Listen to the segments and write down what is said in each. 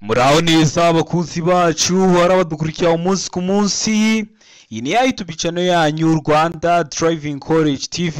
Muraho neza abakunzi bacu barabadukurikira umunsi ku munsi. Iyi ni ya YouTube channel yanyu Rwanda Driving College TV,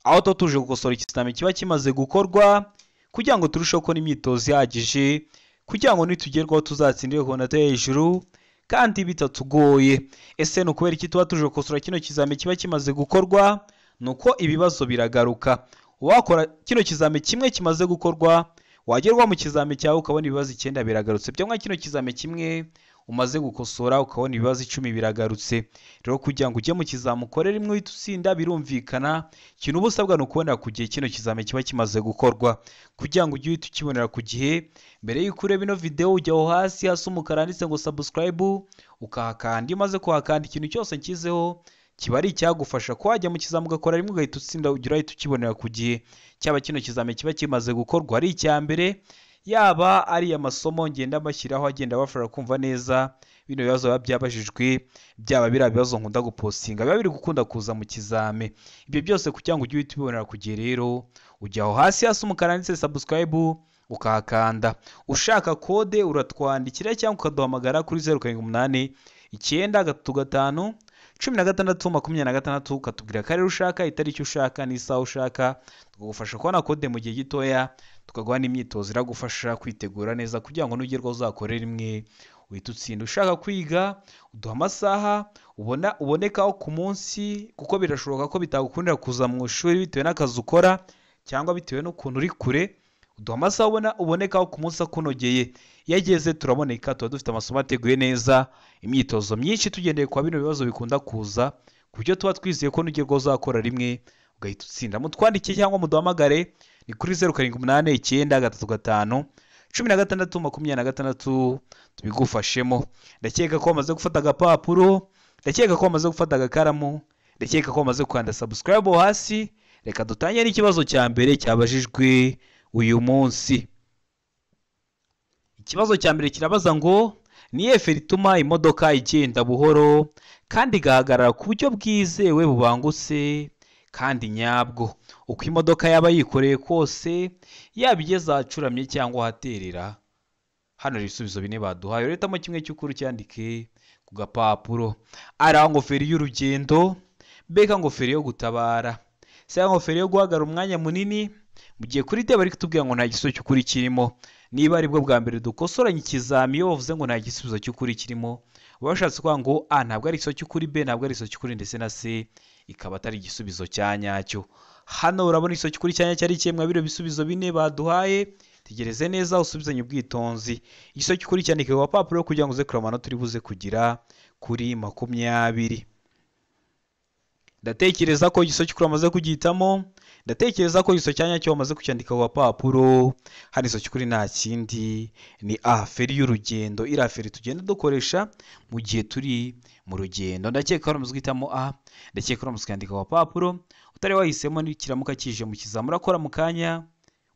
aho tuje gukosora ikizami kiba kimaze gukorwa kugira ngo turusheho gukora imyitozo ihagije kugira ngo nitugerwaho tuzatsindire ku nota hejuru kandi bitatugoye. Ese no kubera iki tuba tuje gukosora kino kizami kiba kimaze gukorwa? Nuko ibibazo biragaruka. Wakora kino kizami kimwe kimaze gukorwa, wagerwa mu kizami cyawe ukabona ibibazo 9 biragarutse. Byamwa kino kizami kimwe umaze gukosora ukabona ibibazo 10 biragarutse. Rero kugira ngo ujye mu kizami ukorere imwe utsinda birumvikana, ikintu ubusabwa no kubonera ku gihe kino kizami kiba kimaze gukorwa. Kugira ngo ujye tukibonera ku gihe, mbere y'uko ureba ino video ujyaho hasi umukara handitse ngo subscribe, ukahakanda. Iyo umaze kuhakanda ikintu cyose nkizeho kiba ari icyagufasha ko wajya mu kizami ugakora rimwe ugahita utsinda, ugira ahita ukibonera ku gihe. Cyaba kino kizami kiba kimaze gukorwa ari icya mbere, yaba ari amasomo ngenda bashyiraho agenda bafasha kumva neza bino bibazo biba byabajijwe, byaba bira bibazo nkunda gupostinga biba biri gukunda kuza mu kizami. Ibyo byose kugira ngo ujye uhita ubibonera ku gihe, rero ujyaho hasi umukara handitse subscribe ukahakanda. Ushaka kode uratwandikira cyangwa ukaduhamagara kuri 078 935 16 ukatubwira ko ari ushaka, itariki ushaka n'isaha ushaka, tukagufasha kubona kode mu gihe gitoya, tukaguha n'imyitozo iragufasha kwitegura neza kugira ngo nugerwaho uzakorera imwe uhita utsinda. Ushaka kwiga uduha amasaha ubonekaho ku munsi, kuko birashoboka ko bitagukundira kuza mu ishuri bitewe n'akazi ukora cyangwa bitewe n'ukuntu uri kure. Uduha amasaha ubonekaho ku munsi akunogeye. Iyo ageze turaboneka, tuba dufite amasomo ateguye neza, imyitozo myinshi tugendeye kwa bino bibazo bikunda kuza, ku buryo tuba twizeye ko nugerwaho uzakora rimwe ugahita utsinda. Mutwandike cyangwa muduhamagare ni kuri 078935 16 tubigufashemo. Ndakeka ko wamaze gufata agapapuro, ndakeka ko wamaze gufata agakaramu, ndakeka ko wamaze kwanda subscribe hasi. Reka dutangire n'ikibazo cya mbere cyabajijwe uyu munsi. Ikibazo cya mbere kirabaza ngo ni efe rituma imodoka igenda buhoro kandi igahagarara ku buryo bwizewe bubangutse kandi nyabwo, uko imodoka yaba yikoreye kose, yaba igeze ahacuramye cyangwa ahaterera. Hano ibisubizo bine baduhaye, retamo kimwe cy'ukuri cyandike ku gapapuro. Ara ngoferi y'urugendo, beka ngoferi yo gutabara, se ngoferi yo guhagarara umwanya munini. Mugiye kuri de bari kutubwira ngo nta gisubizo cy'ukuri kirimo. Niba ari bwo bwa mbere dukosoranye ikizami, iyo bavuze ngo nta gisubizo cy'ukuri kirimo, bashatse kuvuga ngo A ntabwo ari igisubizo cy'ukuri, B ntabwo ari igisubizo cy'ukuri, ndetse na C ikaba atari igisubizo cya nyacyo. Hano urabona igisubizo cy'ukuri cya nyacyo ari kimwe biro bisubizo bine baduhaye. Tegereze neza usubizanye ubwitonzi. Igisubizo cy'ukuri cyandike ku papuro kugira ngo uze kureba amanota uri buze kugira kuri 20. Ndatekereza ko igisubizo cy'ukuri amaze kugihitamo. Ndatekereza ko igisubizo cya nyacyo wamaze kucyandika ku papuro. Hano igisubizo cy'ukuri nta kindi ni A, feri y'urugendo. Iriya feri tugenda dukoresha mu gihe turi mu rugendo. Ndakeka ko wamaze guhitamo A, ndakeka ko wamaze kwandika ku papuro. Utari wahisemo nikiramuka kije mu kizami urakora mu kanya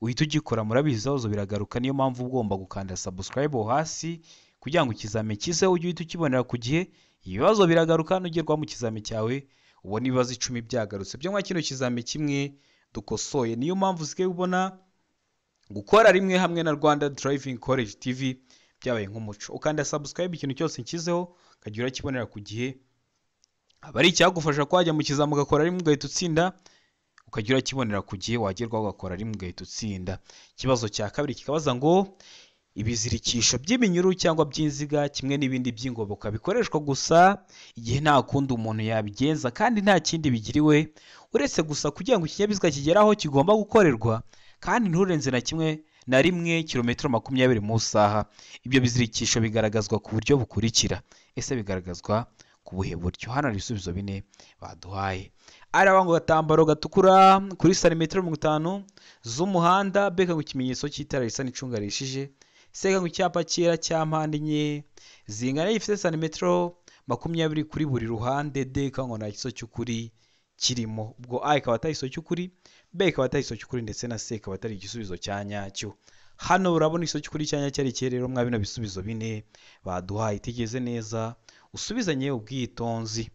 uhita ugikora, murabizi aho biragaruka. Niyo mpamvu ugomba gukanda subscribe hasi kugira ngo ikizami kize ujye uhita ukibonera ku gihe. Ibibazo biragaruka nugerwa mu kizami cyawe ubona ibibazo 10 byagarutse. Byo mwa kino kizami kimwe dukosoye. Niyo mpamvu usigaye ubona gukora rimwe hamwe na Rwanda Driving College TV byabaye nk'umuco. Ukanda subscribe ikintu cyose nkizeho kagira kibonera ku gihe, abari cyagufasha kwajya mu kizami ugakora rimwe ugahita utsinda, ukagira kibonera ku gihe, wagerwaho ugakora rimwe ugahita utsinda. Ikibazo cya kabiri kikabaza ngo ibizirikisho by'iminyururu cyangwa by'inziga kimwe n'ibindi by'ingoboka bikoreshwa gusa igihe nta kundi umuntu yabigenza kandi nta kindi bigiriwe uretse gusa kugira ngo ikinyabiziga kigere aho kigomba gukorerwa kandi nturenze na rimwe kilometero 20 mu isaha. Ibyo bizirikisho bigaragazwa ku buryo bukurikira. Ese bigaragazwa ku buhe buryo? Hano ibisubizo bine baduhaye. Araba ngo gatambaro gatukura kuri santimetero 50 z'umuhanda, beka ngo ikimenyetso cy'itara risa n'icunga rishije, seka ngo icyapa cyera cya mpande enye zingana gifite santimetero 20 kuri buri ruhande. D ngo nta gisubizo cy'ukuri kirimo. Ubwo A ikaba atari igisubizo cy'ukuri, B ikaba atari igisubizo cy'ukuri, ndetse na C ikaba atari igisubizo cya nyacyo. Hano urabona igisubizo cy'ukuri cya nyacyo ari iki rero mwa bino bisubizo bine baduhaye. Itegeze neza usubizanye ubwitonzi.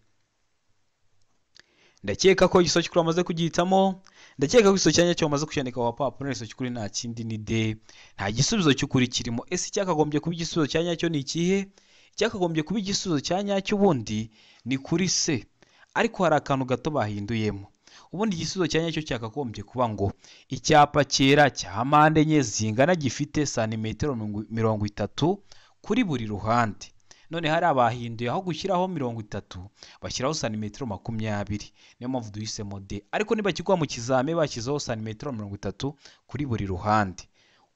ndakeka ko igisozo cy'ukuri wamaze kugihitamo, ndakeka ko igisozo cya nyacyo wamaze kucyandika ku gapapuro, n'igisozo cy'ukuri nta kindi ni D, nta gisubizo cy'ukuri kirimo. Ese icyakagombye kuba igisubizo cya nyacyo ni ikihe? Icyakagombye kuba igisubizo cya nyacyo ubundi ni kuri C, ariko hari akantu gato bahinduyemo. Ubundi igisubizo cya nyacyo cyakagombye kuba ngo icyapa cyera cya mpande enye zingana gifite santimetero 30 kuri buri ruhande. None hari abahinduye aho gushyiraho 30 bashyiraho santimetero 20, niyo mpamvu duhisemo D. Ariko niba kigwa mu kizame bashyizeho santimetero 30 kuri buri ruhande,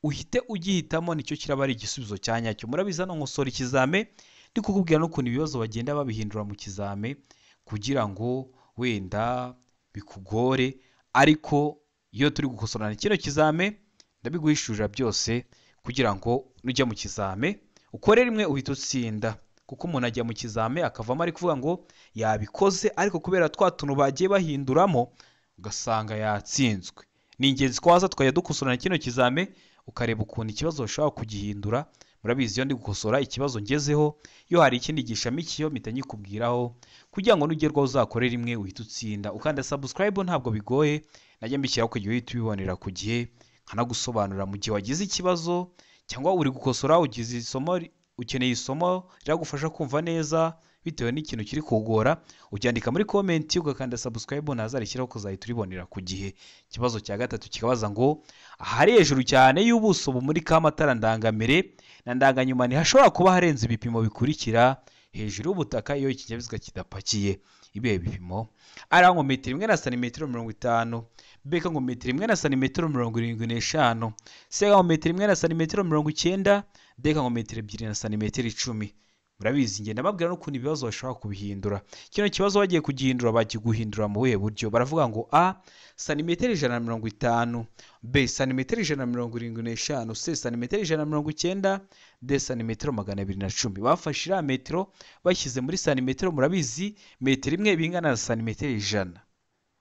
uhite ugihitamo, nicyo kiraba ari igisubizo cya nyacyo. Murabiza no nkosora ikizame ndi kukubwira n'ukuntu ibibazo bagenda babihindura mu kizame kugira ngo wenda bikugore, ariko iyo turi gukosorana kino kizame ndabiguhishurira byose kugira ngo nujya mu kizame ukore rimwe uhita utsinda. Kuko umuntu ajya mu kizame akavamo ari kuvuga ngo yabikoze, ariko kubera twa tuntu bagiye bahinduramo ugasanga yatsinzwe. Ni ingenzi ko waza tukajya dukosorana kino kizame ukareba ukuntu ikibazo ushobora kugihindura. Murabizi iyo ndi gukosora ikibazo ngezeho, iyo hari ikindi gishamikiyeho mpita nyikubwiraho kugira ngo nugerwaho uzakore rimwe uhita utsinda. Ukanda subscribe ntabwo bigoye, najya mbishyiraho kugira uhite ubibonera ku gihe, nkanagusobanurira mu gihe wagize ikibazo cyangwa uri gukosora ugize isomo ukeneye isomo riragufasha kumva neza bitewe n'ikintu kiri kugora, ucyandika muri comment ugakanda subscribe nazarishyiraho kuzahita uribonera ku gihe. Ikibazo cya gatatu kikabaza ngo ahari hejuru cyane y'ubuso bumurika amatara ndangamere na ndanganyuma ntihashobora kuba harenze ibipimo bikurikira hejuru y'ubutaka iyo ikinyabiziga kidapakiye. Ibihe bipimo: A ngo metero 1 na santimetero 50, B ngo metero 1 na santimetero 75, C ngo metero 1 na santimetero 90, D ngo metero 2 na santimetero 10. Murabizi ngenda babwira n'ukuntu ibibazo bashobora kubihindura. Kino kibazo bagiye kugihindura bakiguhindura mu buhe buryo? Baravuga ngo A santimetero 150, B santimetero 175, C santimetero 190, D santimetero 210. Bafashe iriya metero bashyize muri santimetero. Murabizi metero imwe bingana na santimetero 100,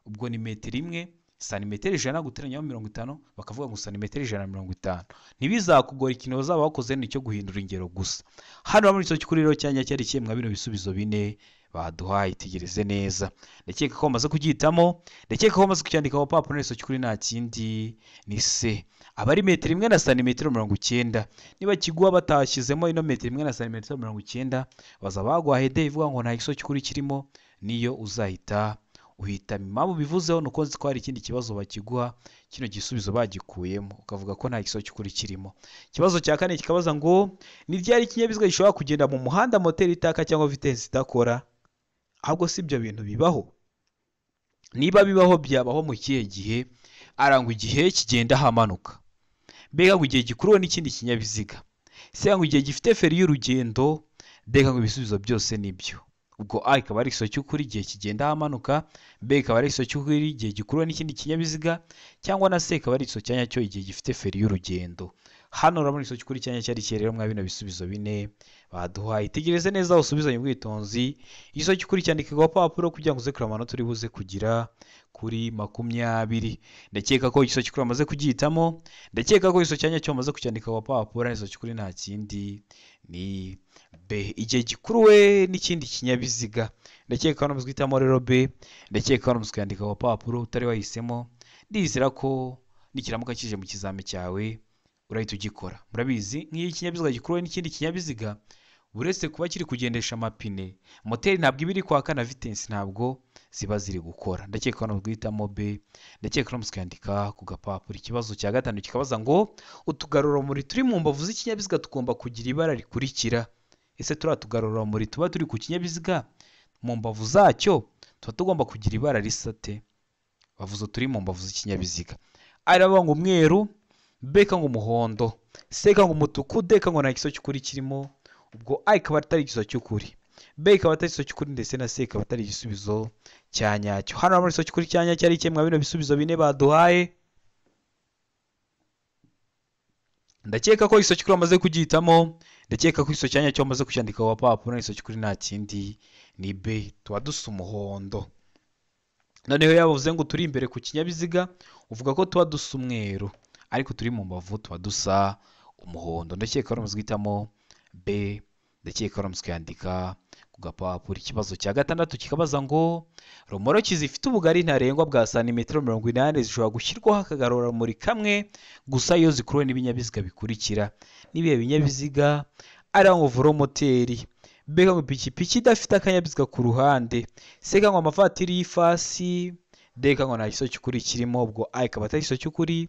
ubwo ni metero imwe santimetero 100 guteranyaho 50 bakavuga ngo santimetero 150. Ntibizakugora, ikintu bazaba bakoze nicyo guhindura ingero gusa. Hano muri icyo cy'ukuri rero cyanya cyari cyemwa bino bisubizo bine baduhaye, itegereze neza. Ndakeka ko bamaze kugihitamo, ndakeka ko bamaze kucyandika ku papuro. N'icyo cy'ukuri nta kindi ni C, abari metero 1 na santimetero 90. Niba kiguha batashyizemo ino metero 1 na santimetero 90 bazaba baguhaye D ivuga ngo nta giso cy'ukuri kirimo, niyo uzahita uhitamo. Impamvu bivuzeho nuko nzi ko hari ikindi kibazo bakiguha kino gisubizo bagikuyemo ukavuga ko nta giso cy'ukuri kirimo. Ikibazo cya kane kikabaza ngo ni ryari ikinyabiziga gishobora kugenda mu muhanda moteri itaka cyangwa vitesi idakora? Ahubwo si ibyo bintu bibaho. Niba bibaho byabaho mu kihe gihe? Arangwa igihe kigenda hamanuka, B ngo igihe gikuruwe n'ikindi kinyabiziga, C ngo igihe gifite feri y'urugendo, D ngo ibisubizo byose nibyo. Ubwo A ikaba ari igiso cy'ukuri igihe kigenda hamanuka, B ikaba ari igiso cy'ukuri igihe gikuruwe n'ikindi kinyabiziga, cyangwa na C ikaba ari igiso cya nyacyo igihe gifite feri y'urugendo. Hano urabona igiso cy'ukuri cya nyacyo ari iki rero mwa bino bisubizo bine baduhaye. Itegereze neza usubizanye ubwitonzi. Igiso cy'ukuri cyandika ku papuro kugira ngo uze kureba amanota uri buze kugira kuri 20. Ndakeka ko igiso cy'ukuri bamaze kugihitamo, ndakeka ko igiso cya nyacyo bamaze kucyandika ku papuro. Igiso cy'ukuri nta kindi ni B, igihe gikuruwe n'ikindi kinyabiziga. Ndakeka hano muzwitamo rero B, ndakeka hano muzwandika ku papuro utari wahisemo. Ndizera ko nikiramuka kije mu kizame cyawe urahita ugikora. Murabizi nk'iyo ikinyabiziga gikuruwe n'ikindi kinyabiziga uretse kuba kiri kugendesha amapine, moteri ntabwo iba iri kwaka na vitesi ntabwo ziba ziri gukora. Ndakeka hano muzwitamo B, ndakeka hano muzwandika ku gapapuro. Ikibazo cya gatanu kikabaza ngo utugarurarumuri turi mu mbavu z'ikinyabiziga tugomba kugira ibara rikurikira. Ese turiya tugarurarumuri tuba turi ku kinyabiziga mu mbavu zacyo tuba tugomba kugira ibara risate? Bavuze turi mu mbavu z'ikinyabiziga. Aravuga ngo umweru, B ngo umuhondo, C ngo umutuku, D ngo nta giso cy'ukuri kirimo. Ubwo A ikaba atari igiso cy'ukuri, B ikaba atari igiso cy'ukuri, ndetse na C ikaba atari igisubizo cya nyacyo. Hano muri igiso cy'ukuri cya nyacyo ari kimwe bino bisubizo bine baduhaye. Ndakeka ko igiso cy'ukuri bamaze kugihitamo, ndakeka ko igiso cya nyacyo bamaze kucyandika ku papuro. Igiso cy'ukuri nta kindi ni B, tuba dusa umuhondo. Noneho yavuze ngo turi imbere ku kinyabiziga uvuga ko tuba dusa umweru, ariko turi mu mbavu tuba dusa umuhondo. Ndakeka ko muzwitamo B, ndakeka ko muzwandika ku gapapuro. Ikibazo cya gatandatu kikabaza ngo romoroki zifite ubugari ntarengwa bwa santimetero 80 zishobora gushyirwaho akagarurarumuri kamwe gusa iyo zikuruwe n'ibinyabiziga bikurikira. N'ibihe binyabiziga? ari ngo velomoteri, mbega ngo ipikipiki idafite akanyabiziga ku ruhande, seka ngo amavatiri y'ifasi, deka ngo nta giso cy'ukuri kirimo, ubwo a ikaba atari igiso cy'ukuri,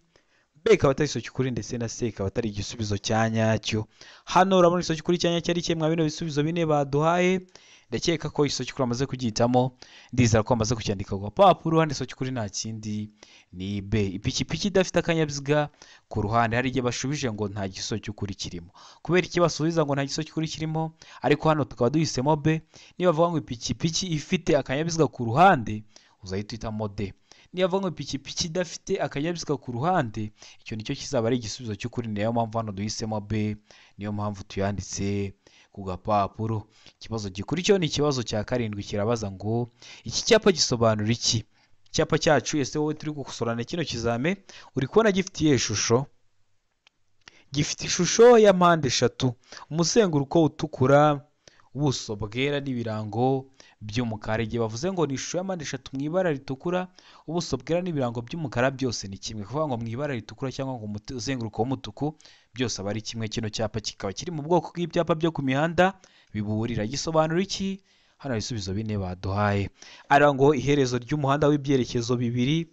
b ikaba atari igiso cy'ukuri, ndetse na c ikaba atari igisubizo cya nyacyo. Hano urabona igiso cy'ukuri cya nyacyo ari kimwe bino bisubizo bine baduhaye. Ndakeka ko igiso cy'ukuri amaze kugihitamo, ndizera ko amaze kucyandika ku gapapuro. Hano igiso cy'ukuri nta kindi ni b, ipikipiki idafite akanyabiziga ku ruhande. Hari igihe bashubije ngo nta giso cy'ukuri kirimo, kubera iki basubiza ngo nta giso cy'ukuri kirimo? Ariko hano tukaba duhisemo b. Niba bavuga ngo ipikipiki ifite akanyabiziga ku ruhande, uzahita uhitamo d. Niba bavuga ngo ipikipiki idafite akanyabiziga ku ruhande, icyo nicyo kizaba ari igisubizo cy'ukuri. Niyo mpamvu hano duhisemo b, niyo mpamvu tuyanditse ku gapapuro. Ikibazo gikurikiyeho ni ikibazo cya karindwi, kirabaza ngo iki cyapa gisobanura iki? Icyapa cyacu ese wowe turi gukosorana kino kizame uri kubona gifite iyihe shusho? Gifite ishusho ya mpande eshatu, umuzenguruko utukura, ubuso bwera n'ibirango by'umukara. Igihe bavuze ngo ni ishusho ya mpande eshatu mu ibara ritukura, ubuso bwera n'ibirango by'umukara, byose ni kimwe. Kuvuga ngo mu ibara ritukura cyangwa ngo umuzenguruko w'umutuku, byose aba ari kimwe. Kino cyapa kikaba kiri mu bwoko bw'ibyapa byo ku mihanda biburira. Gisobanura iki? Hano ibisubizo bine baduhaye. Ari ngo iherezo ry'umuhanda w'ibyerekezo bibiri,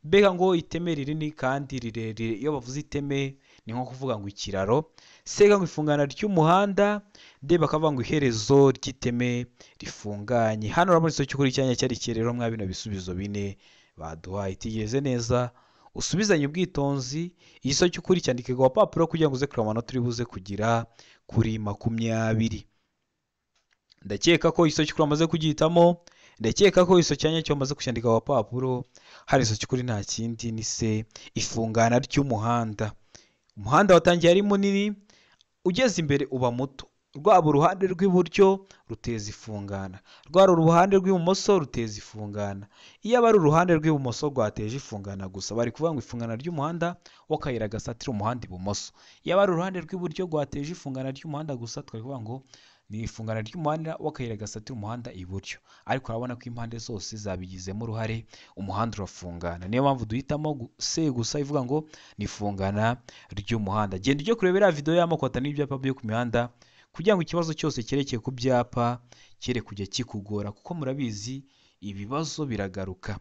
mbega ngo iteme rinini kandi rirerire. Iyo bavuze iteme ni nko kuvuga ngo ikiraro. Sega ngo ifungana ry'umuhanda, de bakavuga ngo iherezo ry'iteme rifunganye. Hano urabona igiso cy'ukuri cyanya cyari kirero mwa bino bisubizo bine baduhaye. Tigeze neza usubizanye ubwitonzi, igiso cy'ukuri cyandike ku gapapuro kugira ngo uze kureba amanota uri buze kugira kuri 20. Ndakeka ko igiso cy'ukuri amaze kugihitamo, ndakeka ko igiso cyanya cyo amaze kucyandika ku gapapuro. Hari igiso cy'ukuri nta kindi ni se, ifungana ry'umuhanda. Umuhanda watangiye ari munini, ugeze imbere uba muto. Rwaba uruhande rw'iburyo ruteza ifungana, rwaba uruhande rw'ibumoso ruteza ifungana. Iyo aba ari uruhande rw'ibumoso rwateje ifungana gusa, bari kuvuga ngo ifungana ry'umuhanda w'akayira gasatira umuhanda ibumoso. Iyo aba ari uruhande rw'iburyo rwateje ifungana ry'umuhanda gusa, twari kuvuga ngo ni ifungana ry'umuhanda w'akayira gasatira umuhanda iburyo. Ariko urabona ko impande zose zabigizemo uruhare, umuhanda urafungana. Niyo mpamvu duhitamo c gusa ivuga ngo ni ifungana ry'umuhanda. Genda ujye kurebera video y'amoko atanu y'ibyapa byo ku mihanda, kugira ngo ikibazo cyose cyerekeye ku byapa cyere kujya kikugora, kuko murabizi ibibazo biragaruka.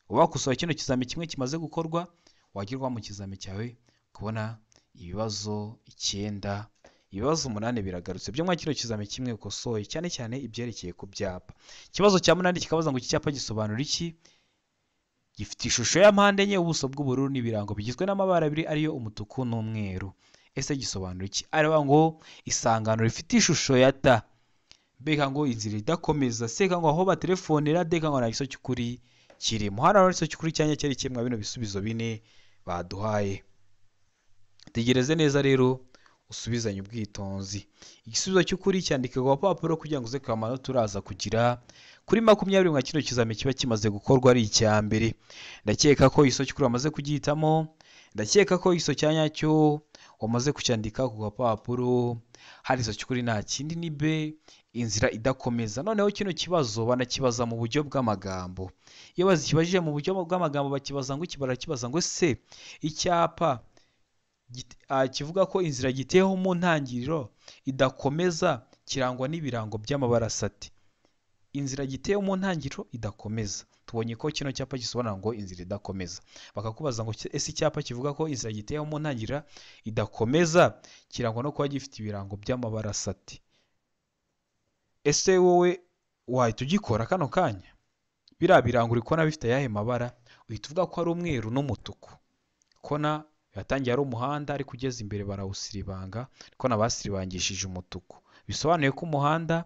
Ubakusora kino kizame kimwe kimaze gukorwa, wagirwa mu kizame cyawe kubona ibibazo 9, ibibazo 8 biragarutse byo mwa kino kizame kimwe ukosoye, cyane cyane ibyerekeye ku byapa. Ikibazo cya 8 kikabaza ngo iki cyapa gisobanura iki? Gifite ishusho ya mpande enye, ubuso bw'ubururu n'ibirango bigizwe n'amabara abiri ariyo umutuku n'umweru. Ese gisobanura iki? Areba ngo isangano rifite ishusho ya ta, mbega ngo inzira idakomeza, seka ngo aho batelefonera, deka ngo nta giso cy'ukuri kirimo. Hano hari igiso cy'ukuri cyanya cyari kimwe bino bisubizo bine baduhaye. Tegereze neza rero usubizanye ubwitonzi. Igisubizo cy'ukuri cyandike ku gapapuro kugira ngo uze kureba amanota turaza kugira kuri 20 mwa kino kizame kiba kimaze gukorwa ari icya mbere. Ndakeka ko igiso cy'ukuri amaze kugihitamo, ndakeka ko igiso cyanya cyo wamaze kucyandika ku gapapuro. Hari igiso cy'ukuri nta kindi ni b, inzira idakomeza. Noneho kino kibazo banakibaza mu buryo bw'amagambo. Iyo bazikibajije mu buryo bw'amagambo bakibaza ngo iki, barakibaza ngo se icyapa kivuga ko inzira giteyeho mu ntangiriro idakomeza kirangwa n'ibirango by'amabara sati. Inzira giteyeho mu ntangiriro idakomeza, tubonye ko kino cyapa gisobanura ngo inzira idakomeza. Bakakubaza ngo ese icyapa kivuga ko inzira giteyeho mu ntangiriro idakomeza kirangwa no kuba gifite ibirango by'amabara sati. Ese wowe wahita ugikora kano kanya? Biriya birango uri kubona bifite ayahe mabara? Uhita uvuga ko ari umweru n'umutuku. Kona yatangiye ari umuhanda ariko ugeze imbere barawusiribanga, ariko nabasiribangishije umutuku. Bisobanuye ko umuhanda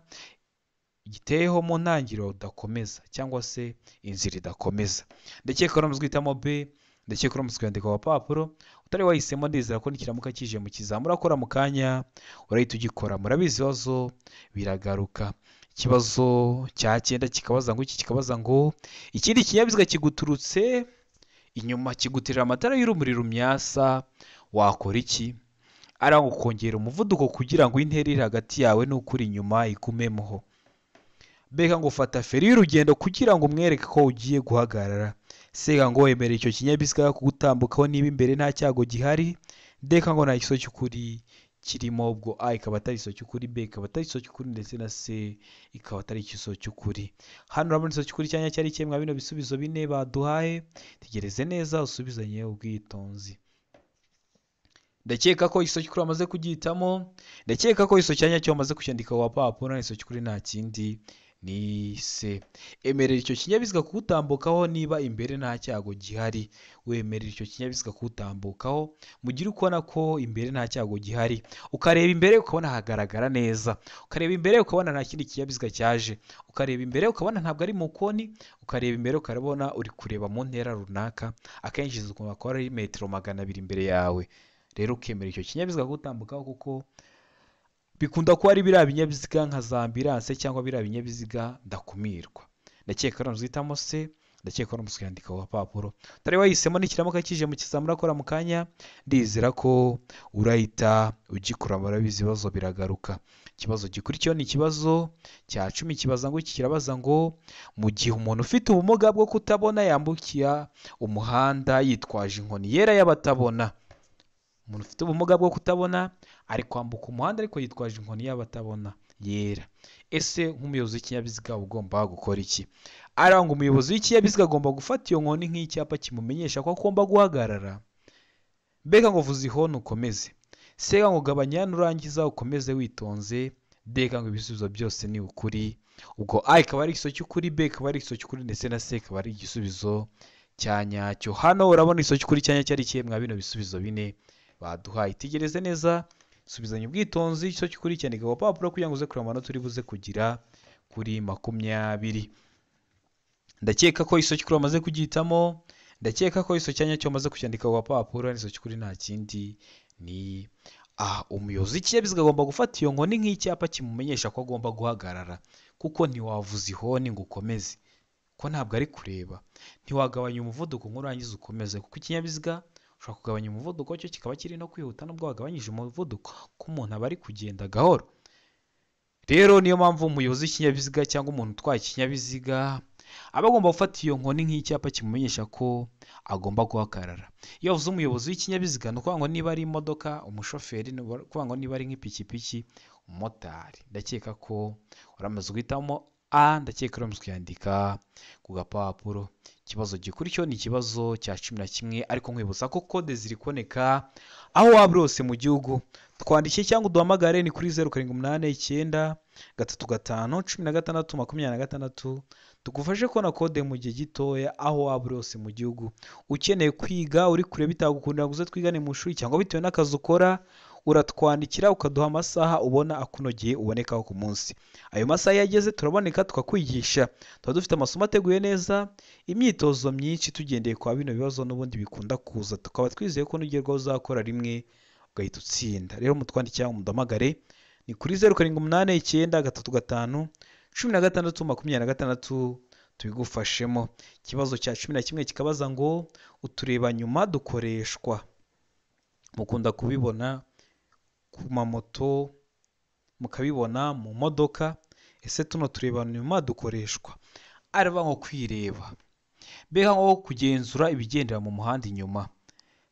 giteyeho mu ntangiriro udakomeza cyangwa se inzira idakomeza. Ndakeka ko muzwitamo b, ndakeka ko muzwandika ku gapapuro. Utari wahisemo ndizera ko nikiramuka kije mu kizamu urakora mu kanya urahita ugikora. Murabizi ibibazo biragaruka. Ikibazo cya 9 kikabaza ngo iki, kikabaza ngo ikindi kinyabiziga kiguturutse inyuma kigutirira amatara y'urumuri rumyasa, wakora iki? Ari ngo kongera umuvuduko kugira ngo intera iri hagati yawe n'ukuri inyuma igumemoho. mbega ngo fata feri y'urugendo kugira ngo umwereke ko ugiye guhagarara. Sega ngo wemere icyo kinyabiziga kugutambukaho niba imbere nta cyago gihari, ndeka ngo nta kiso cy'ukuri kirimo, ubwo A ikaba atari ikiso cy'ukuri, B ikaba atari ikiso cy'ukuri, ndetse na C ikaba atari ikiso cy'ukuri. Hano urabona ikiso cy'ukuri cyanya cyari kimwe bino bisubizo bine baduhaye, tegereze neza usubizanye ubwitonzi. Ndakeka ko ikiso cy'ukuri amaze kugihitamo, ndakeka ko ikiso cyanya cyo amaze kucyandika wa papuro, ikiso cy'ukuri nta kindi ni C. Emerera icyo kinyabiziga kugutambukaho niba imbere nta cyago gihari. Wemerera icyo kinyabiziga kugutambukaho mu gihe ukubona ko imbere nta cyago gihari, ukareba imbere ukabona hagaragara neza, ukareba imbere ukabona nta kindi kinyabiziga cyaje, ukareba imbere ukabona ntabwo ari mu koni, ukareba imbere ukabona uri kureba mu ntera runaka, akenshi zikunda kuba ari metero 200 imbere yawe. Rero ukemera icyo kinyabiziga kugutambukaho kuko bikunda kuba ari biriya binyabiziga nka za ambulance cyangwa biriya binyabiziga ndakumirwa. Ndakeka rero uzitamo C, ndakeka rero musiyandika wa papuro. Tari wahisemo n'ikiramuka kije mu kizamura akora mu kanya, ndizera ko urahita ugikora, barabizi ibibazo biragaruka. Ikibazo gikurikiyeho ni ikibazo cya 10 kibaza ngo iki kirabaza ngo mu gihe umuntu ufite ubumuga bwo kutabona yambukira umuhanda yitwaje inkoni yera y'abatabona. Umuntu ufite ubumuga bwo kutabona ari kwambuka umuhanda ariko yitwaje inkoni y'abatabona yera. Ese nk'umuyobozi w'ikinyabiziga ugomba gukora iki? Aranga umuyobozi w'ikinyabiziga agomba gufata iyo nkoni nk'icyapa kimumenyesha ko agomba guhagarara. Mbega ngo vuza ihoni ukomeze. Sega ngo gabanya nurangiza ukomeze witonze. Deka ngo ibisubizo byose ni ukuri. Ubwo A ikaba ari ikiso cy'ukuri, B ikaba ari ikiso cy'ukuri, ndetse na C ikaba ari igisubizo cyanyacyo. Hano urabona ikiso cy'ukuri cyanya cyari kimwe bino bisubizo bine baduhaye. Tegereze neza, subizanya ubwitonzi, ikiso cy'ukuri cyandika ku papuro kugira ngo uze kureba amanota uri buze kugira kuri 20. Ndakeka ko ikiso cy'ukuri amaze kugihitamo, ndakeka ko ikiso cyanya cyo amaze kucyandika ku papuro, ikiso cy'ukuri nta kindi ni umuyobozi w'ikinyabiziga agomba gufata iyo nkoni nk'icyapa kimumenyesha ko agomba guhagarara, kuko ntiwavuza ihoni ngo ukomeze, ko ntabwo ari kureba. Ntiwagabanya umuvuduko nk'urangiza ukomeze, kuko ikinyabiziga ushobora kugabanya umuvuduko cyo kikaba kiri no kwihuta nubwo wagabanyije umuvuduko, ko umuntu aba ari kugenda gahoro. Rero niyo mpamvu umuyobozi w'ikinyabiziga cyangwa umuntu utwaye ikinyabiziga aba agomba gufata iyo nkoni nk'icyapa kimumenyesha ko agomba guhagarara. Iyo uvuze umuyobozi w'ikinyabiziga ni ukuvuga ngo niba ari imodoka, umushoferi, ni ukuvuga ngo niba ari nk'ipikipiki, umumotari. Ndakeka ko uramaze guhitamo A, ndakeka uramaze kuyandika ku gapapuro. Ikibazo gikurikiyeho ni ikibazo cya 11, ariko nkwibutsa ko kode ziri kuboneka aho waba hose mu gihugu. Twandikiye cyangwa uduhamagare ni kuri 0789 35 16 26, tugufashe kubona kode mu gihe gitoya aho waba hose mu gihugu. Ukeneye kwiga uri kure bitagukundira ngo uze twigane mu ishuri cyangwa bitewe n'akazi ukora, uratwandikira ukaduha amasaha ubona akunogeye ubonekaho ku munsi. Ayo masaha yageze turaboneka tukakwigisha. Tuba dufite amasomo ateguye neza, imyitozo myinshi tugendeye kwa bino bibazo n'ubundi bikunda kuza, tukaba twizeye ko nugerwaho uzakora rimwe ugahita utsinda. Rero mutwandikira umuduhamagare ni kuri 0789 35 16 26, tubigufashemo. Ikibazo cya 11 kikabaza ngo utureba nyuma dukoreshwa. Mukunda kubibona ku mamoto, mukabibona mu modoka. Ese tuno tureba nyuma dukoreshwa araba nko kwireba, mbega ngo kugenzura ibigendera mu muhanda inyuma,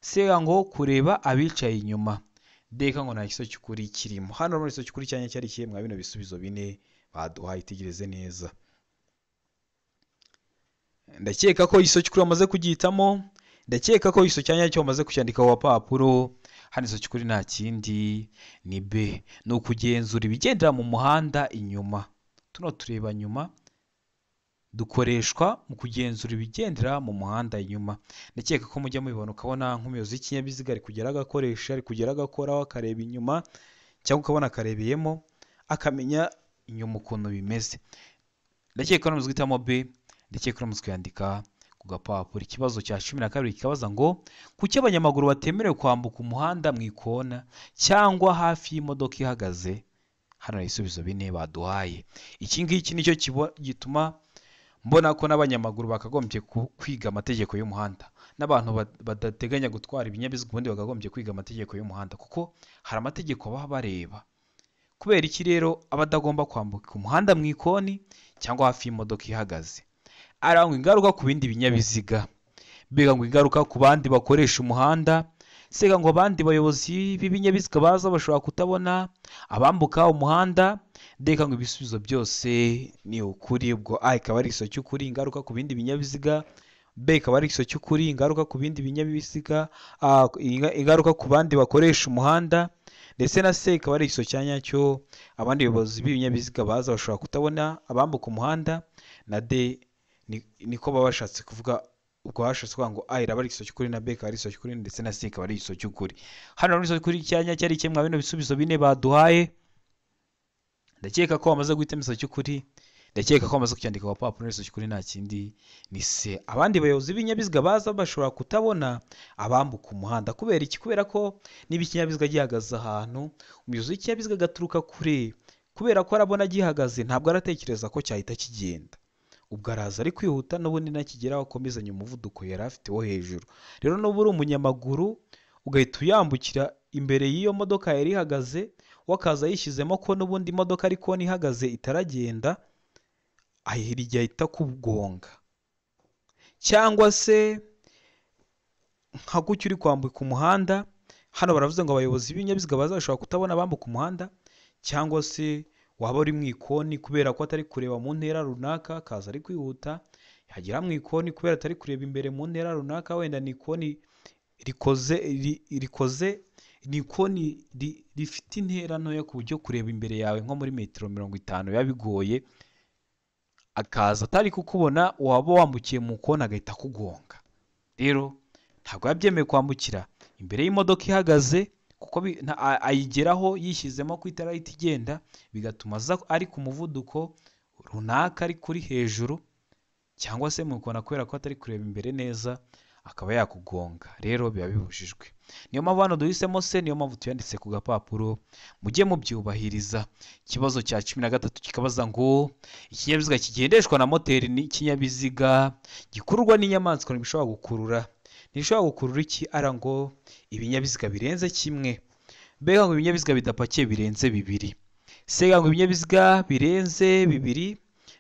sega ngo kureba abicaye inyuma, deka ngo nta kiso cy'ukuri kirimo. Hano muri ikiso cy'ukuri cyanya cyari kimwe bino bisubizo bine baduhaye. Tegereze neza, ndakeka ko ikiso cy'ukuri amaze kugihitamo, ndakeka ko ikiso cyanya cyo amaze kucyandika ku papuro. Hano ikiso cy'ukuri nta kindi ni B, ni ukugenzura ibigendera mu muhanda inyuma. Tuno tureba nyuma dukoreshwa mu kugenzura ibigendera mu muhanda inyuma. Ndakeka ko mujya mubibona ukabona nk'umuyobozi w'ikinyabiziga ari kugera agakoresha, ari kugera agakoraho akareba inyuma, cyangwa ukabona akarebeyemo akamenya inyuma ukuntu bimeze. Ndakeka ko namuzwe itamo B, ndakeka ko namuzwe yandika ku gapapuro. Ikibazo cya 12 kikabaza ngo kuki abanyamaguru batemerewe kwambuka umuhanda mu ikona cyangwa hafi y'imodoka ihagaze. Hano ibisubizo bine baduhaye. Iki ngiki nicyo gituma mbona ko n'abanyamaguru bakagombye kwiga amategeko y'umuhanda, n'abantu badateganya gutwara ibinyabiziga ubundi bakagombye kwiga amategeko y'umuhanda, kuko hari amategeko baba bareba kubera iki rero aba adagomba kwambuka umuhanda mu ikoni cyangwa hafi y'imodoka ihagaze. Arangwa ingaruka ku bindi binyabiziga, mbega ngo ingaruka ku bandi bakoresha umuhanda, sega ngo abandi bayobozi b'ibinyabiziga baza bashobora kutabona abambuka umuhanda. Ndeka ngo ibisubizo byose ni ukuri, ubwo A ikaba ari igiso cy'ukuri, ingaruka ku bindi binyabiziga, B ikaba ari igiso cy'ukuri, ingaruka ku bindi binyabiziga, ingaruka ku bandi bakoresha umuhanda, ndetse na C ikaba ari igiso cya nyacyo, abandi bayobozi b'ibinyabiziga baza bashobora kutabona abambuka umuhanda, na D niko baba bashatse kuvuga. Ubwo hashatse kuvuga ngo A iraba ari igiso cy'ukuri na B ikaba ari igiso cy'ukuri ndetse na C ikaba ari igiso cy'ukuri. Hano rero igiso cy'ukuri cyanya cyari kimwe bino bisubizo bine baduhaye. Ndakeka ko bamaze guhitamo igiso cy'ukuri, ndakeka ko bamaze kucyandika ku papuro. Igiso cy'ukuri nta kindi ni C. Abandi bayobozi b'ibinyabiziga baza bashobora kutabona abambuka umuhanda. Kubera iki? Kubera ko niba ikinyabiziga gihagaze ahantu, umuyobozi w'ikinyabiziga agaturuka kure, kubera ko arabona gihagaze ntabwo aratekereza ko cyahita kigenda. Ubwo araza ari kwihuta n'ubundi nakigeraho akomezanya umuvuduko yari afite wo hejuru. Rero n'ubu uri umunyamaguru ugahita uyambukira imbere y'iyo modoka yari ihagaze, wakaza yishyizemo ko n'ubundi imodoka ariko ihagaze itaragenda, ahirya ahita kugonga. Cyangwa se nka gutyo uri kwambuka umuhanda, hano baravuze ngo abayobozi b'ibinyabiziga bazashobora kutabona abambuka umuhanda, cyangwa se waba uri mu ikoni kubera ko atari kureba mu ntera runaka, akaza ari kwihuta yagera mu ikoni kubera atari kureba imbere mu ntera runaka, wenda ni ikoni ni ikoni rifite intera ntoya ku buryo kureba imbere yawe nko muri metero 50 biba bigoye, akaza atari kukubona, waba wambukiye mu koni agahita kugonga. Rero ntabwo yabyemewe kwambukira imbere y'imodoka ihagaze, kuko ayigeraho yishyizemo ko itarahita igenda, bigatuma aza ari ku muvuduko runaka ari kuri hejuru, cyangwa se mukona kubera ko atari kureba imbere neza akaba yakugonga. Rero biba bibujijwe. Niyo mpamvu hano duhisemo C, niyo mpamvu tuyanditse ku gapapuro, mujye mubyubahiriza. Ikibazo cya 13 kikabaza ngo ikinyabiziga kigendeshwa na moteri ni ikinyabiziga gikururwa n'inyamaswa ntibishobora gukurura. Ntishobora gukurura iki? Ara ngo ibinyabiziga birenze kimwe. Mbega ngo ibinyabiziga bidapakiye birenze 2. C ngo ibinyabiziga birenze 2.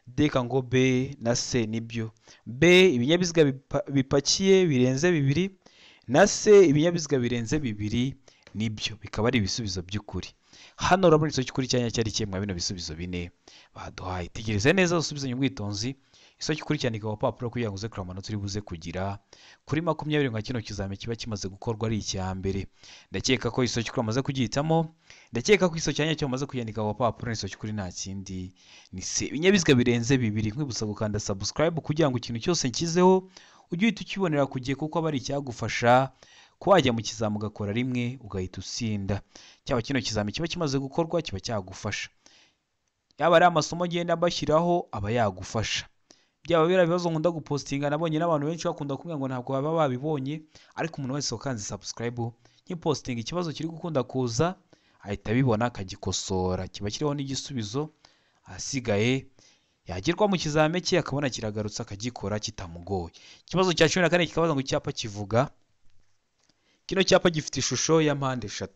D ngo B na C nibyo. B ibinyabiziga bipakiye birenze 2, na C ibinyabiziga birenze 2 nibyo. Bikaba ari ibisubizo by'ukuri. Hano urabona igiso cy'ukuri cyanya cyari kimwe bino bisubizo bine baduhaye. Tegereza neza usubizanye ubwitonzi. Iso cy'ukuri cyandika ku papuro kugira ngo uze kureba amanota uri buze kugira kuri 20 nka kino kizame kiba kimaze gukorwa ari icya mbere. Ndakeka ko iso cy'ukuri amaze kugihitamo, ndakeka ko iso cyanya cyo amaze kuyandika ku papuro. Iso cy'ukuri nta kindi ni C, ibinyabiziga birenze 2. Nkwibutsa gukanda subscribe kugira ngo ikintu cyose nkizeho ujye uhita ukibonera ku gihe, kuko aba ari icyagufasha ko wajya mu kizame ugakora rimwe ugahita usinda. Cyaba kino kizame kiba kimaze gukorwa kiba cyagufasha, yaba ari amasomo agenda bashyiraho aba yagufasha. Byaba bira bibazo nkunda gupostinga, nabonye n'abantu benshi bakunda kumbwira ngo ntabwo baba babibonye, ariko umuntu wese ukanze subscribe nkipostinga ikibazo kiri gukunda kuza ahita bibona akagikosora, kiba kiriho n'igisubizo, asigaye yagirwa mu kizame cye akabona kiragarutse akagikora kitamugoye. Ikibazo cya 14 kikabaza ngo icyapa kivuga. Kino cyapa gifite ishusho ya mpande 3,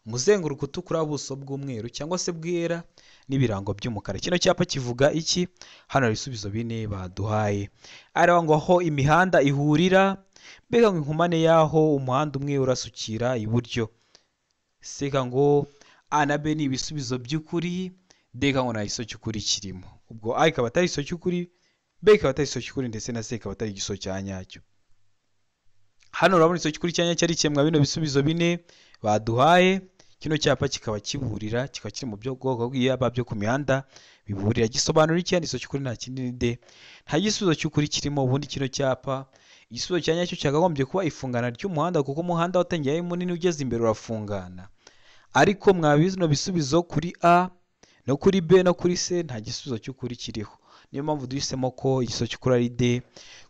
umuzenguruko utukura, ubuso bw'umweru cyangwa se bwera, n'ibirango by'umukara. Kino cyapa kivuga iki? Hano ibisubizo bine baduhaye. Araba ngo aho imihanda ihurira, mbega ngo inkomane yaho umuhanda umwe urasukira iburyo. Seka ngo A na B ni ibisubizo by'ukuri, D ngo nta iso cy'ukuri kirimo. Ubwo A ikaba atari iso cy'ukuri, B ikaba atari iso cy'ukuri, ndetse na C ikaba atari igiso cya nyacyo. Hano urabona iso cy'ukuri cyanya cyari kimwe bino bisubizo bine baduhaye. Kino cyapa kikaba kiburira, kikaba kiri mu bwoko bw'iyaba byo ku mihanda biburira. Gisobanura iki? Iso cy'ukuri nta kindi ni D, nta gisubizo cy'ukuri kirimo. Ubundi kino cyapa igisubizo cya nyacyo cyakagombye kuba ifungana ry'umuhanda, kuko umuhanda watangiye ari munini ugeze imbere urafungana. Ariko mwabizino bisubizo kuri A no kuri B no kuri C nta gisubizo cy'ukuri kiriho. Niyo mpamvu duhisemo ko igiso cy'ukuri ari D,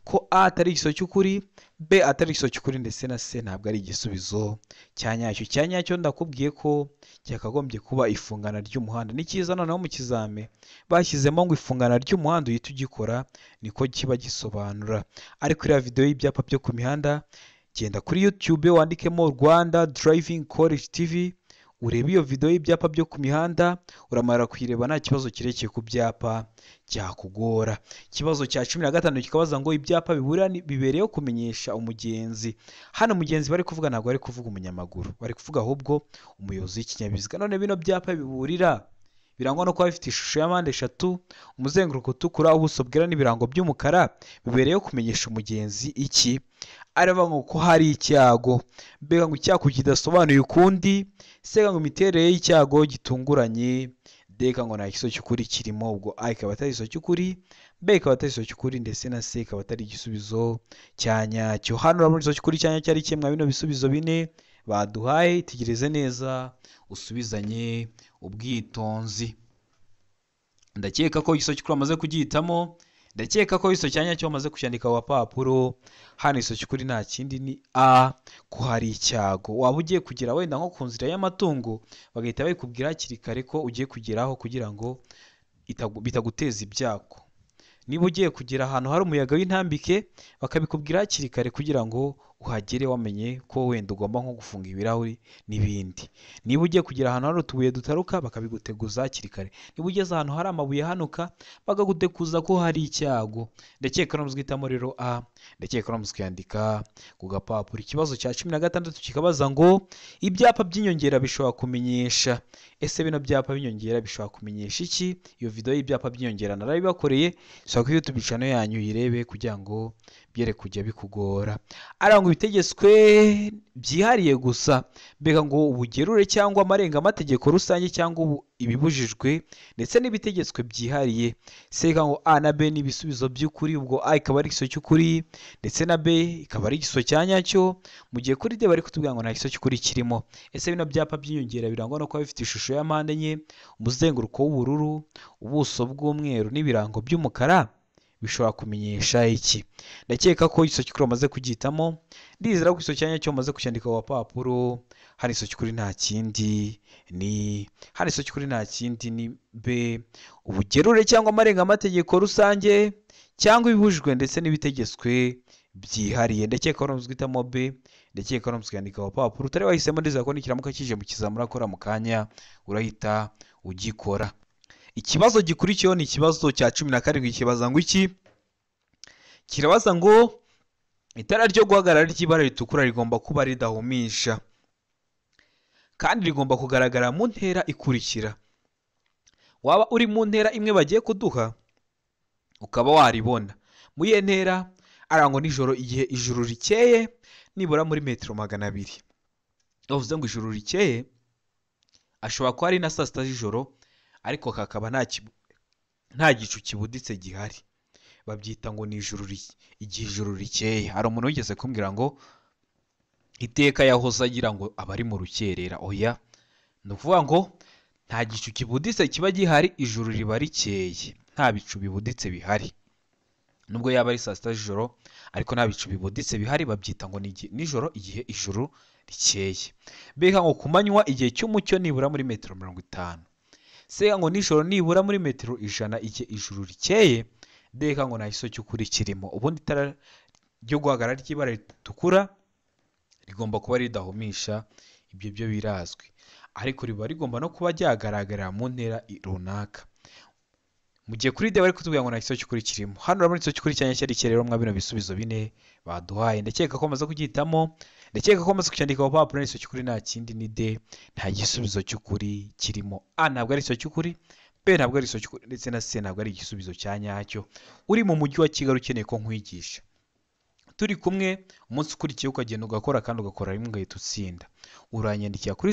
ko A atari igiso cy'ukuri, B atari igiso cy'ukuri, ndetse na C ntabwo ari igisubizo cya nyacyo. Cya nyacyo ndakubwiye ko cyakagombye kuba ifungana ry'umuhanda. Ni cyiza noneho mu kizame bashyizemo ngo ifungana ry'umuhanda uhita ugikora, niko kiba gisobanura. Ariko iriya video y'ibyapa byo ku mihanda, genda kuri YouTube wandikemo Rwanda Driving College TV, urebe iyo video y'ibyapa byo ku mihanda, uramara kuyireba nta kibazo kirekire ku byapa byakugora. Ikibazo cya 15 kikabaza ngo ibyapa bibereyeho kumenyesha umugenzi. Hano umugenzi bari kuvuga ntabwo bari kuvuga umunyamaguru, bari kuvuga ahubwo umuyobozi w'ikinyabiziga. None bino byapa biburira birangwa no kuba bifite ishusho ya mpande eshatu, umuzenguruko utukura, ubuso bwera n'ibirango by'umukara, bibereyeho kumenyesha umugenzi iki? Aravuga ngo ko hari icyago, mbega ngo icyago kidasobanuye ukundi, sega ngo imiterere y'icyago gitunguranye, deka ngo nta kiso cy'ukuri kirimo, ubwo a ikaba atari iso cy'ukuri, b ikaba atari iso cy'ukuri, ndetse na c ikaba atari igisubizo cya nyacyo. Hano urabona iso cy'ukuri cya nyacyo ari kimwe bino bisubizo bine baduhaye. Tegereze neza usubizanye ubwitonzi. Ndakeka ko iso cy'ukuri amaze kugihitamo, ndakeka ko iso cyanya cyo bamaze kucyandika wa papuro. Hano iso cy'ukuri nta kindi ni a, ko hari icyago. Waba ugiye kugera wenda nko ku nzira y'amatungo, bagahita bayikubwira hakiri kare ko ugiye kugeraho kugira ngo bitaguteza ibyago. Niba ugiye kugera ahantu hari umuyaga w'intambike, bakabikubwira hakiri kare kugira ngo uhagere wamenye ko wenda ugomba nko gufunga ibirahuri n'ibindi. Niba ugiye kugera ahantu hari utubuye dutaruka, bakabiguteguza hakiri kare. Niba ugeze ahantu hari amabuye hanuka, bakaguteguza ko hari icyago. Ndakeka no muzwitamo rero a, ndakeka no muzwandika ku gapapuro. Ikibazo cya 16 kikabaza ngo ibyapa by'inyongera bishobora kumenyesha. Ese bino byapa by'inyongera bishobora kumenyesha iki? Iyo video y'ibyapa by'inyongera narabibakoreye, saba kuri YouTube channel yanyu yirebe kugira ngo byere kujya bikugora. Arangwa ibitegetswe byihariye gusa, mbega ngo ubugerure cyangwa amarenga amategeko rusange cyangwa ibibujijwe, ndetse n'ibitegetswe byihariye. Seka ngo a na b ni ibisubizo by'ukuri, ubwo a ikaba ari igiso cy'ukuri ndetse na b ikaba ari igiso cya nyacyo, mu gihe kuri d bari kutubwira ngo nta giso cy'ukuri kirimo. Ese bino byapa by'inyongera birangwa no kuba bifite ishusho ya mpande enye, umuzenguruko w'ubururu, ubuso bw'umweru n'ibirango by'umukara, bishobora kumenyesha iki? Ndakeka ko iso cy'ukuri amaze kugihitamo, ndizera ko iso cyanya cyo amaze kucyandika wa papuro. Hari iso cy'ukuri nta kindi ni, hari iso cy'ukuri nta kindi ni b, ubugerure cyangwa amarenga amategeko rusange cyangwa ibibujijwe ndetse n'ibitegetswe byihariye. Ndakeka ko muzwitamo b, ndakeka ko muzwandika wa papuro. Utari wahisemo ndizera ko nikiramuka kije mu kizamura akora mu kanya urahita ugikora. Ikibazo gikurikiyeho ni ikibazo cya 17 kibaza ngo iki? Kirabaza ngo itara ryo guhagarara ry'ibara ritukura rigomba kuba ridahumisha kandi rigomba kugaragara mu ntera ikurikira. Waba uri mu ntera imwe bagiye kuduha ukaba waribona. Mu iyo ntera arangwa nijoro igihe ijuru rikeye nibura muri metero 200. Bavuze ngo ijuru rikeye ashobora kuba ari na saa sita z'ijoro, ariko kakaba nta gicu kibuditse gihari. Babyita ngo ni igihe ijuru rikeye. Hari umuntu wigeze kumbwira ngo iteka yahoze agira ngo abari mu rukerera. Oya, ni ukuvuga ngo nta gicu kibuditse kiba gihari, ijuru riba rikeye, nta bicu bibuditse bihari. Nubwo yaba ari saa sita z'ijoro ariko nta bicu bibuditse bihari, babyita ngo ni nijoro igihe ijuru rikeye. Mbega ngo ku manywa igihe cy'umucyo nibura muri metero 50. Sega ngo nijoro nibura muri metero 100 igihe ijuru rikeye. Deka ngo nta giso cy'ukuri kirimo. Ubundi itara ryo guhagarara ry'ibara ritukura rigomba kuba ridahumisha, ibyo byo birazwi, ariko riba rigomba no kuba ryagaragara mu ntera runaka. Mu gihe kuri d bari kutubwira ngo nta giso cy'ukuri kirimo. Hano urabona igiso cy'ukuri cyanya cyari rero mwa bino bisubizo bine baduhaye. Ndakeka ko amaze kugihitamo, ndakeka ko amaze kucyandika ku papuro. Igiso cy'ukuri nta kindi ni d, nta gisubizo cy'ukuri kirimo. A ntabwo ari igiso cy'ukuri, b ntabwo ari igiso cy'ukuri, ndetse na c ntabwo ari igisubizo cya nyacyo. Uri mu mujyi wa Kigali ukeneye ko nkwigisha, turi kumwe umunsi ukurikiye ukagenda ugakora kandi ugakora rimwe ugahita utsinda, uranyandikira kuri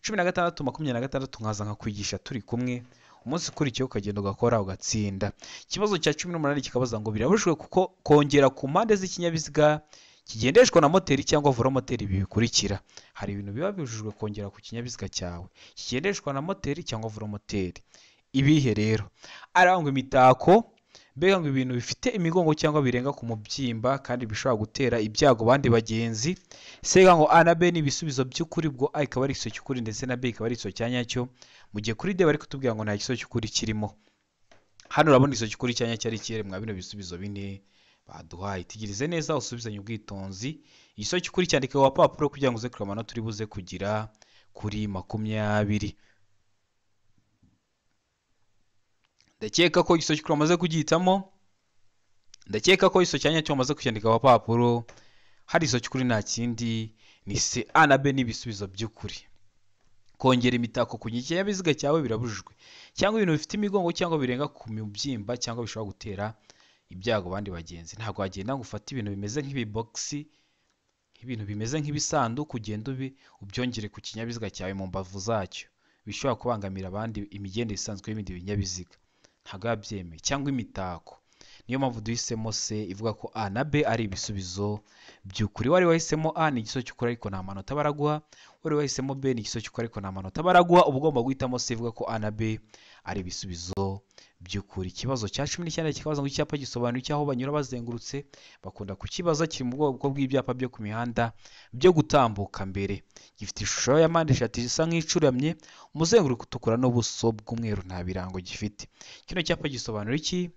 0789931626 nkaza nkakwigisha turi kumwe. Umunsi ukurikiye ukagenda ugakora ugatsinda. Ikibazo cya 18 kikabaza ngo birabujijwe kuko kongera ku mpande z'ikinyabiziga kigendeshwa na moteri cyangwa velomoteri ibi bikurikira. Hari ibintu biba bibujijwe kongera ku kinyabiziga cyawe kigendeshwa na moteri cyangwa velomoteri. Ibihe rero? Arangwa imitako, mbega ngo ibintu bifite imigongo cyangwa birenga ku mubyimba kandi bishobora gutera ibyago bandi bagenzi. Sega ngo a na b ni ibisubizo by'ukuri, bwo a ikaba ari igiso cy'ukuri ndetse na b ikaba ari igiso cya nyacyo, mu gihe kuri d bari kutubwira ngo nta giso cy'ukuri kirimo. Hano urabona igiso cy'ukuri cya nyacyo ari ikirere mwa bino bisubizo bine baduhaye. Tegereze neza usubizanye ubwitonzi. Igisozi cy'ukuri cyandika wa papuro kugira ngo uze kureba amanota turi buze kugira kuri 20. Ndakeka ko igisozi cy'ukuri wamaze kugihitamo. Ndakeka ko igisozi cyanya cyo wamaze kucyandika wa papuro. Hari igisozi cy'ukuri nta kindi ni C, A na B n'ibisubizo by'ukuri. Kongera imitako ku kinyabiziga cyawe birabujijwe, cyangwa ibintu bifite imigongo cyangwa birenga ku mubyimba cyangwa bishobora gutera ibyago abandi bagenzi. Ntabwo wagenda ngo ufate ibintu bimeze nk'ibiboxi, ibintu bimeze nk'ibisanduku ugenda ubyongere ku kinyabiziga cyawe mu mbavu zacyo, bishobora kubangamira abandi imigendere isanzwe y'ibindi binyabiziga. Ntabwo yabyemeye. Cyangwa imitako. Niyo mpamvu duhisemo C ivuga ko A na B ari ibisubizo by'ukuri. Wari wahisemo A ni igisozi cy'ukuri ariko nta manota baraguha. Wari wahisemo B ni igisozi cy'ukuri ariko nta manota baraguha. Uba ugomba guhitamo C ivuga ko A na B ari ibisubizo by'ukuri. Ikibazo cya 19 kikabaza ngo icyapa gisobanura icyaho banyura bazengurutse. Bakunda kukibaza, kiri mu bwoko bw'ibyapa byo ku mihanda byo gutambuka mbere. Gifite ishusho ya mpande eshatu isa nk'icuramye, umuzenguruko utukura n'ubuso bw'umweru, nta birango gifite. Kino cyapa gisobanura iki?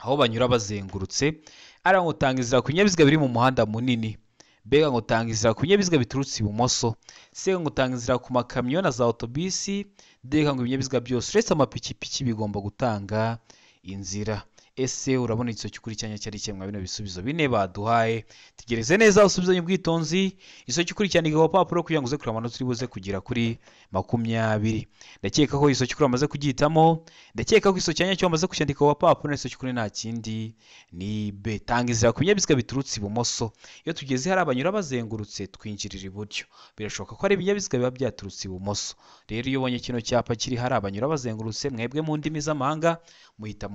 Aho banyura bazengurutse. Ara ngo tanga inzira ku binyabiziga biri mu muhanda munini. B ngo tanga inzira ku binyabiziga biturutse ibumoso. C ngo tanga inzira ku makamyo na za autobisi. D ngo ibinyabiziga byose uretse amapikipiki bigomba gutanga inzira. Ese urabona igisozi cy'ukuri cyanya cyari cyemwa bino bisubizo bine baduhaye. Tegereze neza usubizanye ubwitonzi. Igisozi cy'ukuri cyandika ku papuro kugira ngo uze kureba amanota turi buze kugira kuri 20. Ndakeka ko igisozi cy'ukuri wamaze kugihitamo. Ndakeka ko igisozi cyanya cyo wamaze kucyandika ku papuro. Igisozi cy'ukuri nta kindi ni B. Tanga inzira ku binyabiziga biturutse ibumoso. Iyo tugeze hari abanyura bazengurutse twinjirira iburyo. Birashoboka ko ari ibinyabiziga biba byaturutse ibumoso. Rero iyo ubonye kino cyapa kiri hari abanyura bazengurutse, mwebwe mu ndimi z'amahanga muhita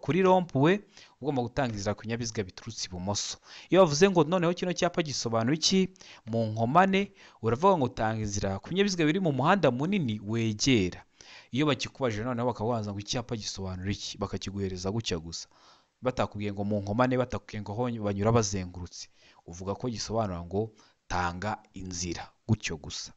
kuri rompuwe, ugomba gutanga inzira ku binyabiziga biturutse ibumoso. Iyo bavuze ngo noneho kino cyapa gisobanura iki mu nkomane, uravuga ngo tanga inzira ku binyabiziga biri mu muhanda munini wegera. Iyo bakikubajije noneho bakabaza ngo icyapa gisobanura iki, bakakiguhereza gutya gusa, batakubwiye ngo mu nkomane, batakubwiye ngo aho banyura bazengurutse, uvuga ko gisobanura ngo tanga inzira gutyo gusa.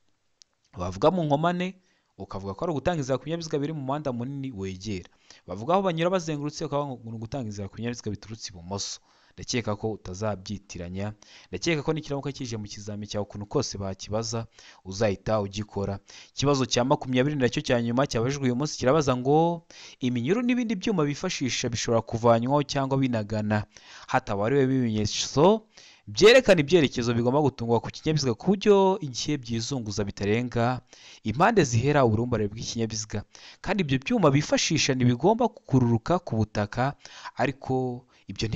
Bavuga mu nkomane ukavuga ko ari ugutanga inzira ku binyabiziga biri mu muhanda munini wegera. Bavuga aho banyura bazengurutse ukavuga ngo gutanga inzira ku binyabiziga biturutse ibumoso. Ndakeka ko utazabyitiranya. Ndakeka ko n'ikiramuka kije mu kizami cyawe ukuntu kose bakibaza uzahita ugikora. Ikibazo cya 20 nacyo cya nyuma cyabajijwe uyu munsi kirabaza ngo iminyururu n'ibindi byuma bifashisha bishobora kuvanywaho cyangwa binagana hatabariwe ibimenyetso byerekana ibyerekezo bigomba gutungwa ku kinyabiziga ku buryo igihe byizunguza bitarenga impande zihera uburumbarare bw'ikinyabiziga, kandi ibyo byuma bifashisha ntibigomba kukururuka ku butaka, ariko ibyo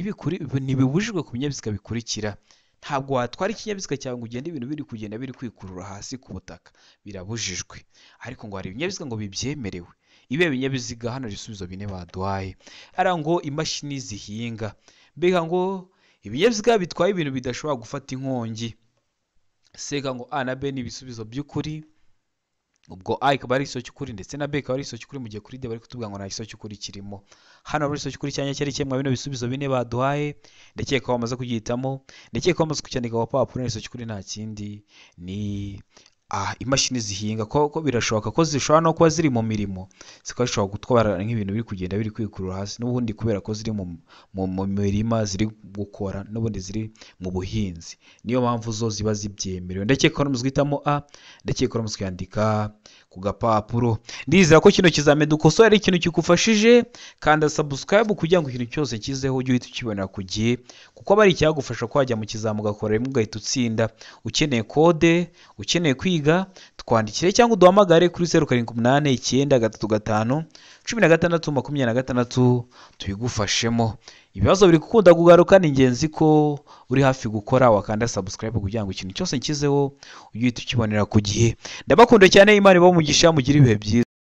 ntibibujijwe ku binyabiziga bikurikira. Ntabwo watwara ikinyabiziga cyawe ngo ugende ibintu biri kugenda biri kwikurura hasi ku butaka, birabujijwe. Ariko ngo hari ibinyabiziga ngo bibyemerewe. Ibe binyabiziga hano ibisubizo bine baduhaye. Ara ngo imashini zihinga. Mbega ngo ibinyabiziga bitwaye ibintu bidashobora gufata inkongi. Sega ngo A na B ni ibisubizo by'ukuri. Ubwo A ikaba ari igisozi cy'ukuri ndetse na B ikaba ari igisozi cy'ukuri, mu gihe kuri D bari kutubwira ngo nta gisozi cy'ukuri kirimo. Hano ari igisozi cy'ukuri cyanya cyari cyemwa bino bisubizo bine baduhaye. Ndakeka ko wamaze kugihitamo. Ndakeka ko wamaze kucyandika ku papuro. Igisozi cy'ukuri nta kindi ni imashini zihinga. Ko birashoboka ko zishobora no kuba ziri mu mirimo, zikaba zishobora gutwara nk'ibintu biri kugenda biri kwikurura hasi, n'ubundi kubera ko ziri mu mirima ziri gukora, n'ubundi ziri mu buhinzi, niyo mpamvu zo ziba zibyemerewe. Ndakeka ko muzwitamo A. Ndakeka ko muzwandika ku gapapuro. Ndizera ko kino kizame dukosora ari ikintu kigufashije. Kanda subscribe kugira ngo ikintu cyose kizeho ujye uhita ukibona ku gihe, kuko aba ari icyagufasha ko wajya mu kizamu ugakora rimwe ugahita utsinda. Ukeneye kode, ukeneye kwiga, twandikire cyangwa uduhamagare kuri 0789951626 tubigufashemo. Ibibazo biri gukunda kugaruka, ni ingenzi ko uri hafi gukora wakanda subscribe kugira ngo ikintu cyose nkizeho ujye uhita ukibonera ku gihe. Ndabakunda cyane, Imana ibahe umugisha, mugire ibihe byiza.